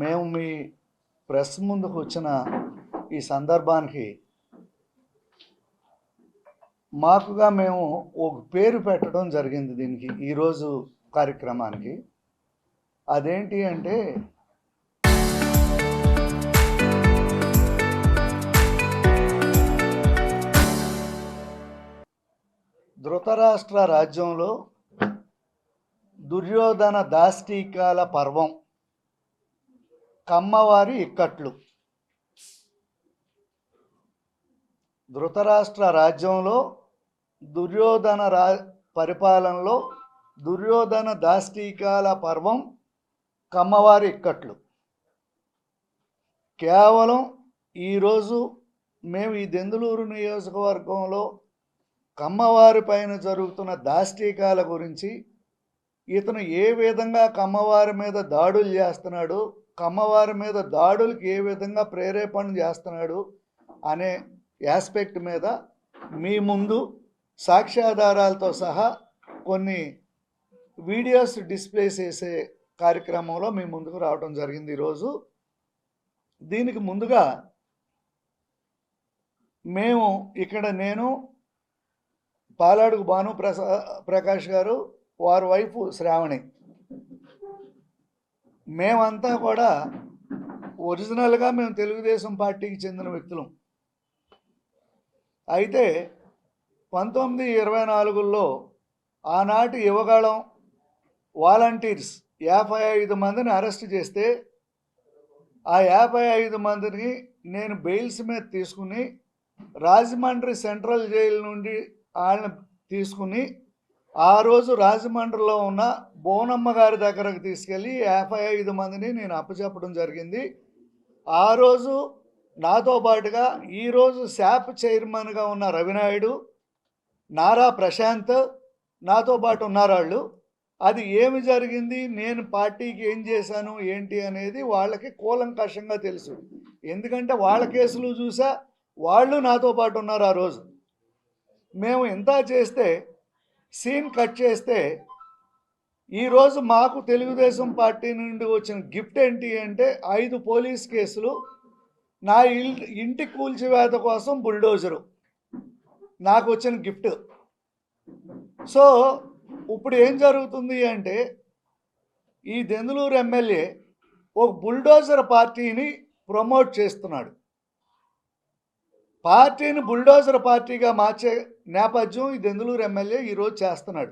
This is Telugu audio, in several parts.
మేము మీ ప్రెస్ ముందుకు వచ్చిన ఈ సందర్భానికి మాకుగా మేము ఒక పేరు పెట్టడం జరిగింది దీనికి ఈరోజు కార్యక్రమానికి. అదేంటి అంటే ధృతరాష్ట్ర రాజ్యంలో దుర్యోధన దాష్టీకాల పర్వం, కమ్మవారి ఇక్కట్లు. ధృతరాష్ట్ర రాజ్యంలో పరిపాలనలో దుర్యోధన దాష్టీకాల పర్వం, కమ్మవారి ఇక్కట్లు. కేవలం ఈరోజు మేము ఈ దెందులూరు నియోజకవర్గంలో కమ్మవారి పైన జరుగుతున్న దాష్టీకాల గురించి, ఇతను ఏ విధంగా కమ్మవారి మీద దాడులు చేస్తున్నాడు, కమ్మవారి మీద దాడులకు ఏ విధంగా ప్రేరేపణ చేస్తున్నాడు అనే యాస్పెక్ట్ మీద మీ ముందు సాక్ష్యాధారాలతో సహా కొన్ని వీడియోస్ డిస్ప్లే చేసే కార్యక్రమంలో మీ ముందుకు రావడం జరిగింది ఈరోజు. దీనికి ముందుగా మేము ఇక్కడ నేను పాలాడుగు భాను ప్రకాష్ గారు, వారి వైఫ్ శ్రావణి, మేమంతా కూడా ఒరిజినల్గా మేము తెలుగుదేశం పార్టీకి చెందిన వ్యక్తులం. అయితే 1924లో ఆనాటి యువగాళం వాలంటీర్స్ 55 మందిని అరెస్ట్ చేస్తే ఆ 55 మందిని నేను బెయిల్స్ మీద తీసుకుని రాజమండ్రి సెంట్రల్ జైలు నుండి వాళ్ళని తీసుకుని ఆ రోజు రాజమండ్రిలో ఉన్న బోనమ్మ గారి దగ్గరకు తీసుకెళ్ళి 55 మందిని నేను అప్పచెప్పడం జరిగింది. ఆ రోజు నాతో పాటుగా ఈరోజు శాప్ చైర్మన్గా ఉన్న రవినాయుడు, నారా ప్రశాంత్ నాతో పాటు ఉన్నారు. వాళ్ళు అది ఏమి జరిగింది, నేను పార్టీకి ఏం చేశాను ఏంటి అనేది వాళ్ళకి కూలంకషంగా తెలుసు. ఎందుకంటే వాళ్ళ కేసులు చూసా, వాళ్ళు నాతో పాటు ఉన్నారు. ఆ రోజు మేము ఇంత చేస్తే సీన్ కట్ చేస్తే ఈరోజు మాకు తెలుగుదేశం పార్టీ నుండి వచ్చిన గిఫ్ట్ ఏంటి అంటే 5 పోలీస్ కేసులు, నా ఇంటి కూల్చివేత కోసం బుల్డోజరు నాకు వచ్చిన గిఫ్ట్. సో ఇప్పుడు ఏం జరుగుతుంది అంటే ఈ దెందులూరు ఎమ్మెల్యే ఒక బుల్డోజర్ పార్టీని ప్రమోట్ చేస్తున్నాడు. పార్టీని బుల్డోజర్ పార్టీగా మార్చే నేపథ్యం ఈ దెందులూరు ఎమ్మెల్యే ఈరోజు చేస్తున్నాడు.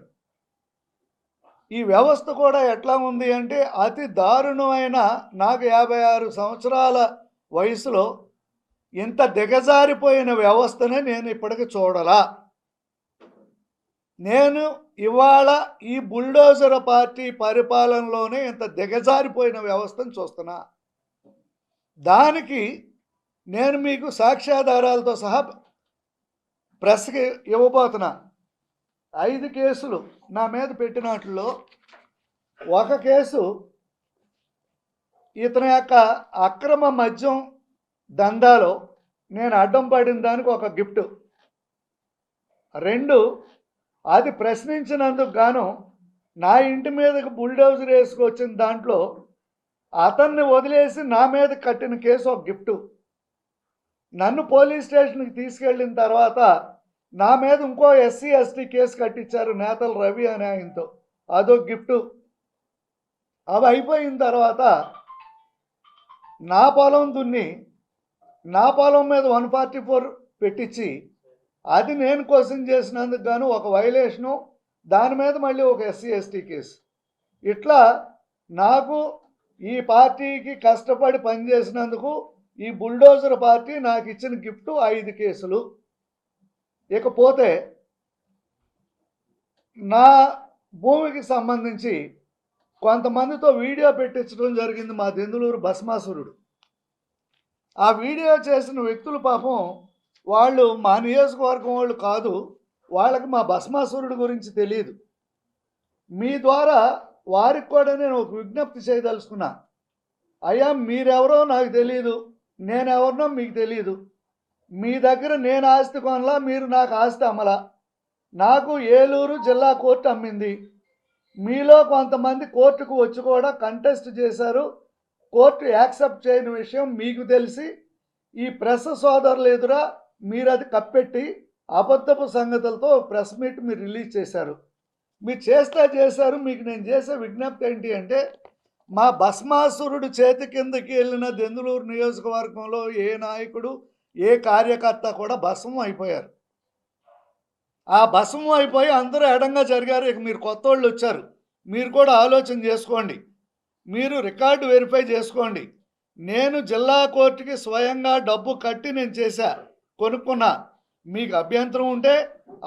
ఈ వ్యవస్థ కూడా ఎట్లా ఉంది అంటే అతి దారుణమైన, నాకు 56 సంవత్సరాల వయసులో ఇంత దిగజారిపోయిన వ్యవస్థనే నేను ఇప్పటికి చూడలా. నేను ఇవాళ ఈ బుల్డోజర్ పార్టీ పరిపాలనలోనే ఇంత దిగజారిపోయిన వ్యవస్థను చూస్తున్నా. దానికి నేను మీకు సాక్ష్యాధారాలతో సహా ప్రెస్కి ఇవ్వబోతున్నా. 5 కేసులు నా మీద పెట్టినట్లో ఒక కేసు ఇతని యొక్క అక్రమ మద్యం దందాలో నేను అడ్డం పడిన దానికి ఒక గిఫ్ట్. 2, అది ప్రశ్నించినందుకు గాను నా ఇంటి మీదకి బుల్డోజర్ వేసుకొచ్చిన దాంట్లో అతన్ని వదిలేసి నా మీద కట్టిన కేసు ఒక గిఫ్ట్. నన్ను పోలీస్ స్టేషన్కి తీసుకెళ్ళిన తర్వాత నా మీద ఇంకో SC ST కేసు కట్టించారు నేతల రవి అనే ఆయనతో, అదొక గిఫ్ట్. అవి అయిపోయిన తర్వాత నా పొలం దున్ని నా పొలం మీద 144 పెట్టించి అది నేను క్వశ్చన్ చేసినందుకు గాను ఒక వైలేషను, దాని మీద మళ్ళీ ఒక SC ST కేసు. ఇట్లా నాకు ఈ పార్టీకి కష్టపడి పనిచేసినందుకు ఈ బుల్డోజర్ పార్టీ నాకు ఇచ్చిన గిఫ్ట్ 5 కేసులు. ఇకపోతే నా భూమికి సంబంధించి కొంతమందితో వీడియో పెట్టించడం జరిగింది మా దెందులూరు భస్మాసురుడు. ఆ వీడియో చేసిన వ్యక్తులు పాపం వాళ్ళు మా నియోజకవర్గం వాళ్ళు కాదు, వాళ్ళకి మా భస్మాసురుడు గురించి తెలియదు. మీ ద్వారా వారికి కూడా నేను ఒక విజ్ఞప్తి చేయదలుచుకున్నా. అయ్యా, మీరెవరో నాకు తెలియదు, నేనెవరినో మీకు తెలియదు. మీ దగ్గర నేను ఆస్తి కొనలా, మీరు నాకు ఆస్తి అమ్మలా. నాకు ఏలూరు జిల్లా కోర్టు అమ్మింది. మీలో కొంతమంది కోర్టుకు వచ్చి కూడా కంటెస్ట్ చేశారు, కోర్టు యాక్సెప్ట్ చేయని విషయం మీకు తెలిసి ఈ ప్రెస్ సోదరులు ఎదురా మీరు అది కప్పెట్టి అబద్ధపు సంగతులతో ప్రెస్ మీట్ మీరు రిలీజ్ చేశారు. మీరు చేశారు. మీకు నేను చేసే విజ్ఞప్తి ఏంటి అంటే, మా భస్మాసురుడు చేతి కిందకి వెళ్ళిన దెందులూరు నియోజకవర్గంలో ఏ నాయకుడు ఏ కార్యకర్త కూడా భస్మం అయిపోయారు. ఆ భస్మం అయిపోయి అందరూ ఎడంగా జరిగారు. ఇక మీరు కొత్త వాళ్ళు వచ్చారు, మీరు కూడా ఆలోచన చేసుకోండి, మీరు రికార్డు వెరిఫై చేసుకోండి. నేను జిల్లా కోర్టుకి స్వయంగా డబ్బు కట్టి నేను చేశా, కొనుక్కున్నా. మీకు అభ్యంతరం ఉంటే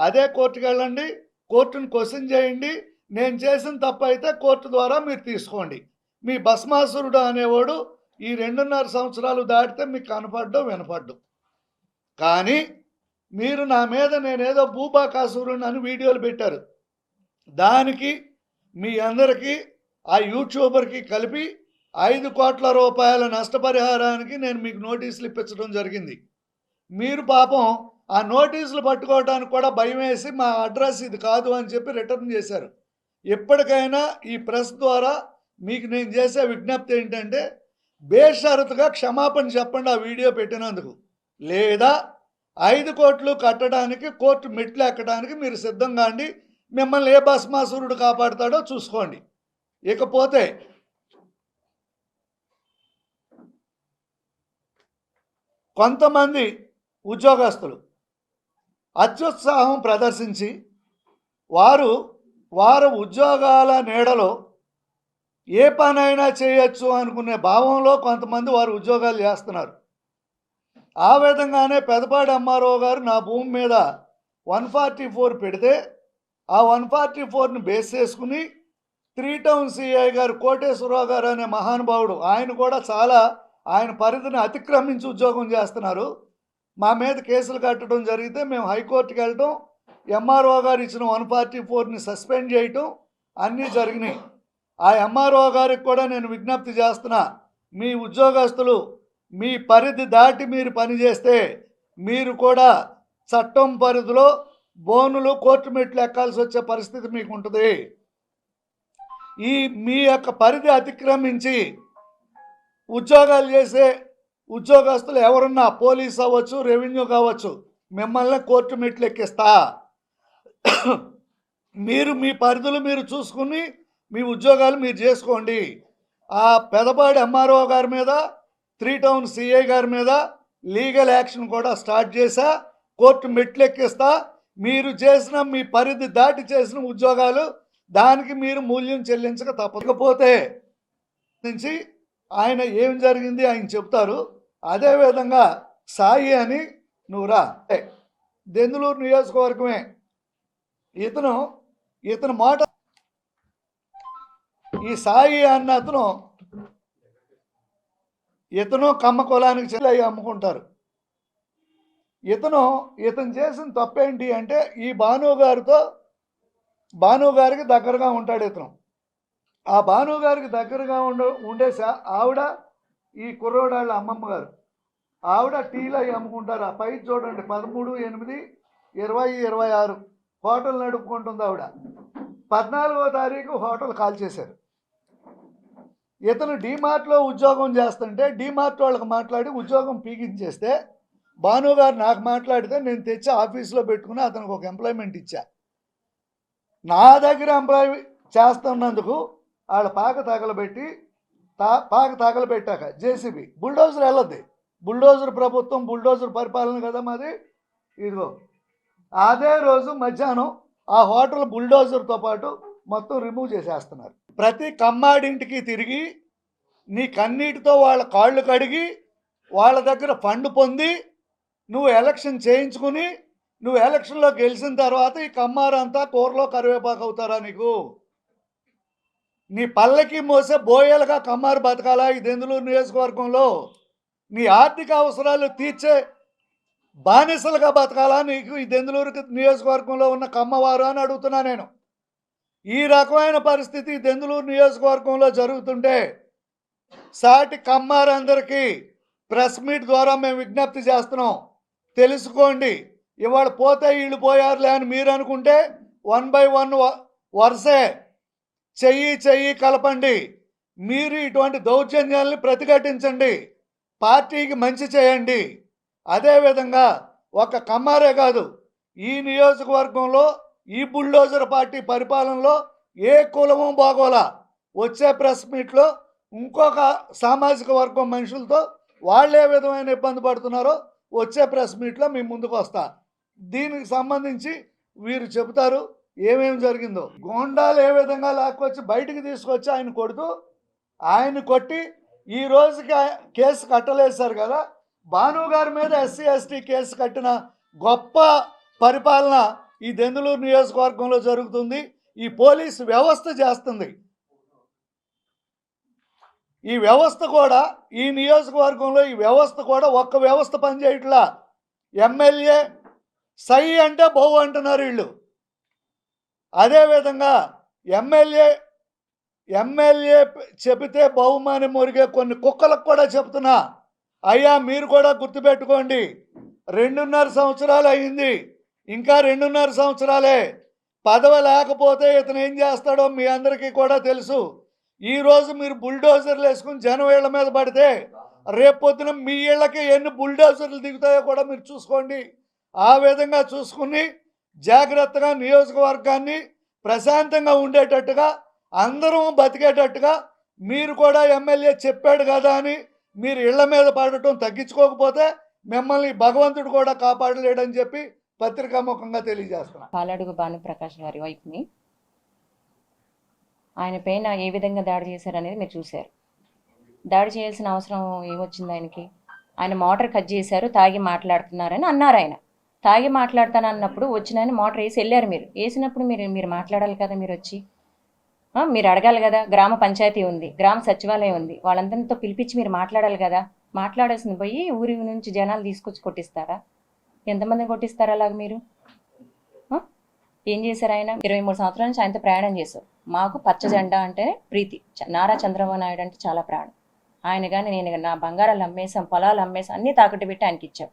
అదే కోర్టుకి వెళ్ళండి, కోర్టును క్వశ్చన్ చేయండి. నేను చేసిన తప్పు అయితే కోర్టు ద్వారా మీరు తీసుకోండి. మీ భస్మాసురుడు అనేవాడు ఈ 2.5 సంవత్సరాలు దాటితే మీకు కనపడ్డం వినపడ్డం. కానీ మీరు నా మీద నేనేదో భూపాకాసురుడు అని వీడియోలు పెట్టారు. దానికి మీ అందరికీ ఆ యూట్యూబర్కి కలిపి 5 కోట్ల రూపాయల నష్టపరిహారానికి నేను మీకు నోటీసులు ఇప్పించడం జరిగింది. మీరు పాపం ఆ నోటీసులు పట్టుకోవడానికి కూడా భయం వేసి మా అడ్రస్ ఇది కాదు అని చెప్పి రిటర్న్ చేశారు. ఎప్పటికైనా ఈ ప్రెస్ ద్వారా మీకు నేను చేసే విజ్ఞప్తి ఏంటంటే, బేషరతుగా క్షమాపణ చెప్పండి ఆ వీడియో పెట్టినందుకు. లేదా 5 కోట్లు కట్టడానికి కోర్టు మెట్లు ఎక్కడానికి మీరు సిద్ధంగా అండి. మిమ్మల్ని ఏ భస్మాసురుడు కాపాడుతాడో చూసుకోండి. ఇకపోతే కొంతమంది ఉద్యోగస్తులు అత్యుత్సాహం ప్రదర్శించి వారు ఉద్యోగాల నీడలో ఏ పనైనా చేయొచ్చు అనుకునే భావంలో కొంతమంది వారు ఉద్యోగాలు చేస్తున్నారు. ఆ విధంగానే పెదపాటి అమ్మారావు గారు నా భూమి మీద 144 పెడితే ఆ 144ని బేస్ చేసుకుని 3 టౌన్ సిఐ గారు కోటేశ్వరరావు గారు అనే మహానుభావుడు, ఆయన కూడా చాలా ఆయన పరిధిని అతిక్రమించి ఉద్యోగం చేస్తున్నారు. మా మీద కేసులు కట్టడం జరిగితే మేము హైకోర్టుకి వెళ్ళటం, ఎంఆర్ఓ గారు ఇచ్చిన 144ని సస్పెండ్ చేయటం అన్నీ జరిగినాయి. ఆ ఎంఆర్ఓ గారికి కూడా నేను విజ్ఞప్తి చేస్తున్నా, మీ ఉద్యోగస్తులు మీ పరిధి దాటి మీరు పనిచేస్తే మీరు కూడా చట్టం పరిధిలో బోనులు కోర్టు మెట్లు ఎక్కాల్సి వచ్చే పరిస్థితి మీకు ఉంటుంది. మీ యొక్క పరిధి అతిక్రమించి ఉద్యోగాలు చేసే ఉద్యోగస్తులు ఎవరున్నా, పోలీస్ అవ్వచ్చు, రెవెన్యూ కావచ్చు, మిమ్మల్ని కోర్టు మెట్లు ఎక్కిస్తా. మీరు మీ పరిధులు మీరు చూసుకుని మీ ఉద్యోగాలు మీరు చేసుకోండి. ఆ పెదపాటి ఎంఆర్ఓ గారి మీద 3 టౌన్ సిఐ గారి మీద లీగల్ యాక్షన్ కూడా స్టార్ట్ చేశా, కోర్టు మెట్లు ఎక్కిస్తా. మీరు చేసిన మీ పరిధి దాటి చేసిన ఉద్యోగాలు దానికి మీరు మూల్యం చెల్లించక తప్పకపోతే నుంచి ఆయన ఏం జరిగింది ఆయన చెప్తారు. అదేవిధంగా సాయి అని నువ్వు రా, దెందులూరు నియోజకవర్గమే. ఇతను మాట, ఈ సాయి అన్న ఇతను కమ్మ కులానికి చెల్లి అమ్ముకుంటారు. ఇతను చేసిన తప్పేంటి అంటే, ఈ భాను గారికి దగ్గరగా ఉంటాడు ఇతను. ఆ భాను గారికి దగ్గరగా ఉండే ఆవిడ ఈ కుర్రోడాళ్ళ అమ్మమ్మ గారు, ఆవిడ టీలు అవి అమ్ముకుంటారు. ఆ పై చూడండి 13/8/2026 హోటల్ నడుపుకుంటుంది ఆవిడ. 14వ తారీఖు హోటల్ కాల్ చేశారు. ఇతను డీమార్ట్లో ఉద్యోగం చేస్తుంటే డీమార్ట్ వాళ్ళకి మాట్లాడి ఉద్యోగం పీకించేస్తే భాను గారు నాకు మాట్లాడితే నేను తెచ్చి ఆఫీస్లో పెట్టుకుని అతనికి ఒక ఎంప్లాయ్మెంట్ ఇచ్చా. నా దగ్గర ఎంప్లాయ్ చేస్తున్నందుకు వాళ్ళ పాక తగలబెట్టాక జేసీబీ బుల్డోజర్ వెళ్ళద్ది. బుల్డోజర్ ప్రభుత్వం, బుల్డోజర్ పరిపాలన కదా మాది. ఇదిగో అదే రోజు మధ్యాహ్నం ఆ హోటల్ బుల్డోజర్తో పాటు మొత్తం రిమూవ్ చేసేస్తున్నారు. ప్రతి కమ్మాడింటికి తిరిగి నీ కన్నీటితో వాళ్ళ కాళ్ళు కడిగి వాళ్ళ దగ్గర ఫండ్ పొంది నువ్వు ఎలక్షన్ చేయించుకుని నువ్వు ఎలక్షన్లో గెలిచిన తర్వాత ఈ కమ్మారంతా కూరలో కరివేపాకు అవుతారా నీకు? నీ పల్లకి మోసే బోయలుగా కమ్మారు బతకాలా ఈ దెందులూరు నియోజకవర్గంలో? నీ ఆర్థిక అవసరాలు తీర్చే బానిసలుగా బతకాలా నీకు ఈ దెందులూరు నియోజకవర్గంలో ఉన్న కమ్మవారు అని అడుగుతున్నా నేను. ఈ రకమైన పరిస్థితి దెందులూరు నియోజకవర్గంలో జరుగుతుంటే సాటి కమ్మారందరికీ ప్రెస్ మీట్ ద్వారా మేము విజ్ఞప్తి చేస్తున్నాం, తెలుసుకోండి. ఇవాళ పోతే వీళ్ళు పోయారులే అని మీరు అనుకుంటే 1 by 1 వరుసే చెయ్యి కలపండి. మీరు ఇటువంటి దౌర్జన్యాలను ప్రతిఘటించండి, పార్టీకి మంచి చేయండి. అదేవిధంగా ఒక కమ్మారే కాదు, ఈ నియోజకవర్గంలో ఈ బుల్డోజర్ పార్టీ పరిపాలనలో ఏ కులము బాగోలా. వచ్చే ప్రెస్ మీట్లో ఇంకొక సామాజిక వర్గం మనుషులతో వాళ్ళు ఏ విధమైన ఇబ్బంది పడుతున్నారో వచ్చే ప్రెస్ మీట్లో మీ ముందుకు వస్తా. దీనికి సంబంధించి వీరు చెబుతారు ఏమేమి జరిగిందో. గోండాలు ఏ విధంగా లాక్కొచ్చి బయటికి తీసుకొచ్చి ఆయన కొడుతూ, ఆయన కొట్టి ఈ రోజుకి కేసు కట్టలేశారు కదా. భాను గారి మీద ఎస్సీ ఎస్టీ కేసు కట్టిన గొప్ప పరిపాలన ఈ దెందులూరు నియోజకవర్గంలో జరుగుతుంది. ఈ పోలీసు వ్యవస్థ చేస్తుంది. ఈ వ్యవస్థ కూడా, ఈ నియోజకవర్గంలో ఈ వ్యవస్థ కూడా ఒక్క వ్యవస్థ పనిచేయట్లా. ఎమ్మెల్యే సై అంటే బహు అంటున్నారు వీళ్ళు. అదేవిధంగా ఎమ్మెల్యే చెబితే బహుమానం మురిగే కొన్ని కుక్కలకు కూడా చెప్తున్నా, అయ్యా మీరు కూడా గుర్తుపెట్టుకోండి, 2.5 సంవత్సరాలు అయింది, ఇంకా 2.5 సంవత్సరాలే. పదవి లేకపోతే ఇతను ఏం చేస్తాడో మీ అందరికీ కూడా తెలుసు. ఈరోజు మీరు బుల్డోజర్లు వేసుకుని జనం ఇళ్ల మీద పడితే రేపొద్దున మీ ఇళ్ళకి ఎన్ని బుల్డోజర్లు దిగుతాయో కూడా మీరు చూసుకోండి. ఆ విధంగా చూసుకుని జాగ్రత్తగా నియోజకవర్గాన్ని ప్రశాంతంగా ఉండేటట్టుగా, అందరం బతికేటట్టుగా మీరు కూడా ఎమ్మెల్యే చెప్పాడు కదా అని మీరు ఇళ్ల మీద పడటం తగ్గించుకోకపోతే మిమ్మల్ని భగవంతుడు కూడా కాపాడలేడని చెప్పి పత్రికాముఖంగా తెలియజేస్తున్నాను. పాలడుగు భానుప్రకాష్ గారి వైఫ్ని ఆయన పైన ఏ విధంగా దాడి చేశారనేది మీరు చూశారు. దాడి చేయాల్సిన అవసరం ఏమొచ్చింది ఆయనకి? ఆయన మోటార్ కట్ చేశారు, తాగి మాట్లాడుతున్నారని అన్నారు. ఆయన తాగి మాట్లాడతాను అన్నప్పుడు వచ్చిన ఆయన మోటార్ వేసి వెళ్ళారు. మీరు వేసినప్పుడు మీరు మాట్లాడాలి కదా, మీరు వచ్చి మీరు అడగాలి కదా. గ్రామ పంచాయతీ ఉంది, గ్రామ సచివాలయం ఉంది, వాళ్ళందరితో పిలిపించి మీరు మాట్లాడాలి కదా. మాట్లాడాల్సింది పోయి ఊరి నుంచి జనాలు తీసుకొచ్చి కొట్టిస్తారా? ఎంతమంది కొట్టిస్తారా అలాగ మీరు? ఏం చేశారు? ఆయన 23 సంవత్సరాల నుంచి ఆయనతో ప్రయాణం చేశారు. మాకు పచ్చ జెండా అంటేనే ప్రీతి. నారా చంద్రబాబు నాయుడు అంటే చాలా ప్రాణం. ఆయన కానీ నేను నా బంగారాలు అమ్మేసాం, పొలాలు అమ్మేసాం, అన్నీ తాకట్టు పెట్టి ఆయనకి ఇచ్చాం.